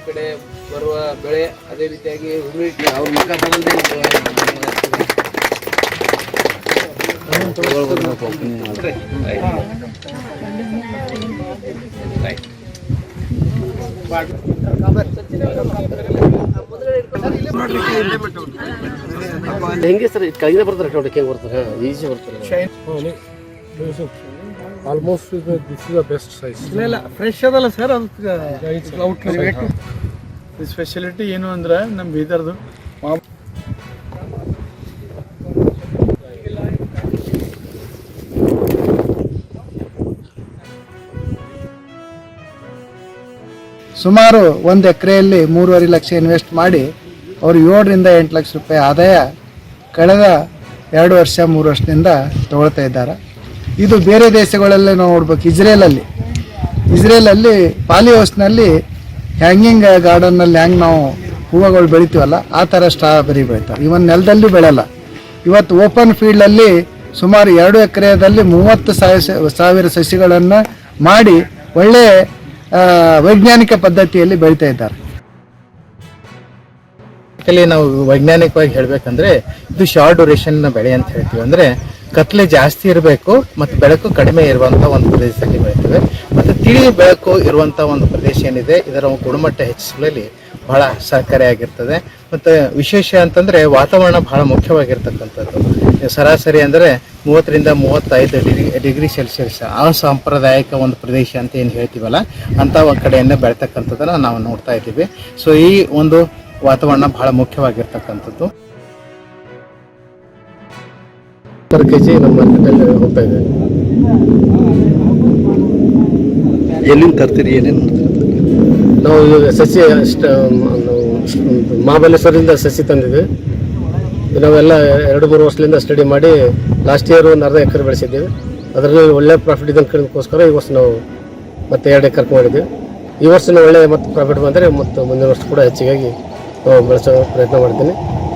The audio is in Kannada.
ಕಡೆ ಬರುವ ಬೆಳೆ, ಅದೇ ರೀತಿಯಾಗಿ ಹ್ಯುಮಿಡಿಟಿ ಅವ್ರ ಮುಖ ಬದಲದೆ ಹೆಂಗೆ ಸರ್ ಕೆಳಗೆ ಬರ್ತಾರೆ ನೋಡಿ, ಹೆಂಗೆ ಬರ್ತಾರೆ? ಈಸಿ ಬರ್ತಾರೆ. Almost this is the best size. ಇಲ್ಲ ಫ್ರೆಶ್ ಅದಲ್ಲ ಸರ್, ಅದಕ್ಕೆ ಸ್ಪೆಷಾಲಿಟಿ ಏನು ಅಂದ್ರೆ ನಮ್ಮ ಬೀದರ್ದು ಸುಮಾರು 1 ಎಕರೆಯಲ್ಲಿ 3.5 ಲಕ್ಷ ಇನ್ವೆಸ್ಟ್ ಮಾಡಿ ಅವರು 7ರಿಂದ 8 ಲಕ್ಷ ರೂಪಾಯಿ ಆದಾಯ ಕಳೆದ 2 ವರ್ಷ 3 ವರ್ಷದಿಂದ ತಗೊಳ್ತಾ ಇದ್ದಾರೆ. ಇದು ಬೇರೆ ದೇಶಗಳಲ್ಲೇ ನಾವು ನೋಡ್ಬೇಕು. ಇಸ್ರೇಲಲ್ಲಿ ಪಾಲಿ ಹೌಸ್ನಲ್ಲಿ ಹ್ಯಾಂಗಿಂಗ್ ಗಾರ್ಡನ್ನಲ್ಲಿ ಹೆಂಗೆ ನಾವು ಹೂವುಗಳು ಬೆಳಿತೀವಲ್ಲ ಆ ಥರ ಸ್ಟ್ರಾಬೆರಿ ಬೆಳಿತಾರೆ. ಇವನ್ ನೆಲದಲ್ಲಿ ಬೆಳೆಯಲ್ಲ. ಇವತ್ತು ಓಪನ್ ಫೀಲ್ಡಲ್ಲಿ ಸುಮಾರು 2 ಎಕರೆಯಲ್ಲಿ 30,000 ಸಸಿಗಳನ್ನು ಮಾಡಿ ಒಳ್ಳೆ ವೈಜ್ಞಾನಿಕ ಪದ್ಧತಿಯಲ್ಲಿ ಬೆಳೀತಾ ಇದ್ದಾರೆ. ನಾವು ವೈಜ್ಞಾನಿಕವಾಗಿ ಹೇಳ್ಬೇಕಂದ್ರೆ ಇದು ಶಾರ್ಟ್ ಡ್ಯೂರೇಷನ್ ಬೆಳೆ ಅಂತ ಹೇಳ್ತೀವಿ. ಅಂದ್ರೆ ಕತ್ಲೆ ಜಾಸ್ತಿ ಇರಬೇಕು ಮತ್ತು ಬೆಳಕು ಕಡಿಮೆ ಇರುವಂತ ಒಂದು ಪ್ರದೇಶದಲ್ಲಿ ಬೆಳಿತೇವೆ. ಮತ್ತು ತಿಳಿ ಬೆಳಕು ಇರುವಂತ ಒಂದು ಪ್ರದೇಶ ಏನಿದೆ ಇದರ ಗುಣಮಟ್ಟ ಹೆಚ್ಚಿಸುವಲ್ಲಿ ಬಹಳ ಸಹಕಾರಿಯಾಗಿರ್ತದೆ. ಮತ್ತು ವಿಶೇಷ ಅಂತಂದ್ರೆ ವಾತಾವರಣ ಬಹಳ ಮುಖ್ಯವಾಗಿರ್ತಕ್ಕಂಥದ್ದು. ಸರಾಸರಿ ಅಂದರೆ 30ರಿಂದ 35 ಡಿಗ್ರಿ ಸೆಲ್ಸಿಯಸ್ ಅಸಾಂಪ್ರದಾಯಿಕ ಒಂದು ಪ್ರದೇಶ ಅಂತ ಏನು ಹೇಳ್ತೀವಲ್ಲ ಅಂತ ಒಂದು ಕಡೆಯನ್ನೇ ಬೆಳ್ತಕ್ಕಂಥದ್ದನ್ನು ನಾವು ನೋಡ್ತಾ ಇದ್ದೀವಿ. ಸೊ ಈ ಒಂದು ವಾತಾವರಣ ಬಹಳ ಮುಖ್ಯವಾಗಿರ್ತಕ್ಕಂಥದ್ದು. ಪರ್ ಕೆಜಿ ನಮ್ಮ ಮಾರ್ಕೆಟಲ್ಲಿ ಹೋಗ್ತಾ ಇದೆ. ಎಲ್ಲಿಂದ ತರ್ತೀರಿ, ಏನೇನು ನಾವು ಇವಾಗ ಸಸಿ ಮಹಾಬಲೇಶ್ವರದಿಂದ ಸಸಿ ತಂದಿದ್ವಿ. ನಾವೆಲ್ಲ 2-3 ವರ್ಷದಿಂದ ಸ್ಟಡಿ ಮಾಡಿ ಲಾಸ್ಟ್ ಇಯರ್ ಒಂದು ಅರ್ಧ ಎಕರೆ ಬೆಳೆಸಿದ್ದೀವಿ. ಅದರಲ್ಲಿ ಒಳ್ಳೆ ಪ್ರಾಫಿಟ್ ಇದನ್ನು ಕಡಿಮೆಗೋಸ್ಕರ ಈ ವರ್ಷ ನಾವು ಮತ್ತೆ 2 ಎಕರೆ ಮಾಡಿದ್ವಿ. ಈ ವರ್ಷ ಒಳ್ಳೆ ಮತ್ತೆ ಪ್ರಾಫಿಟ್ ಬಂದರೆ ಮತ್ತು ಮುಂದಿನ ವರ್ಷ ಕೂಡ ಹೆಚ್ಚಿಗಾಗಿ ಬೆಳೆಸೋ ಪ್ರಯತ್ನ ಮಾಡ್ತೀನಿ.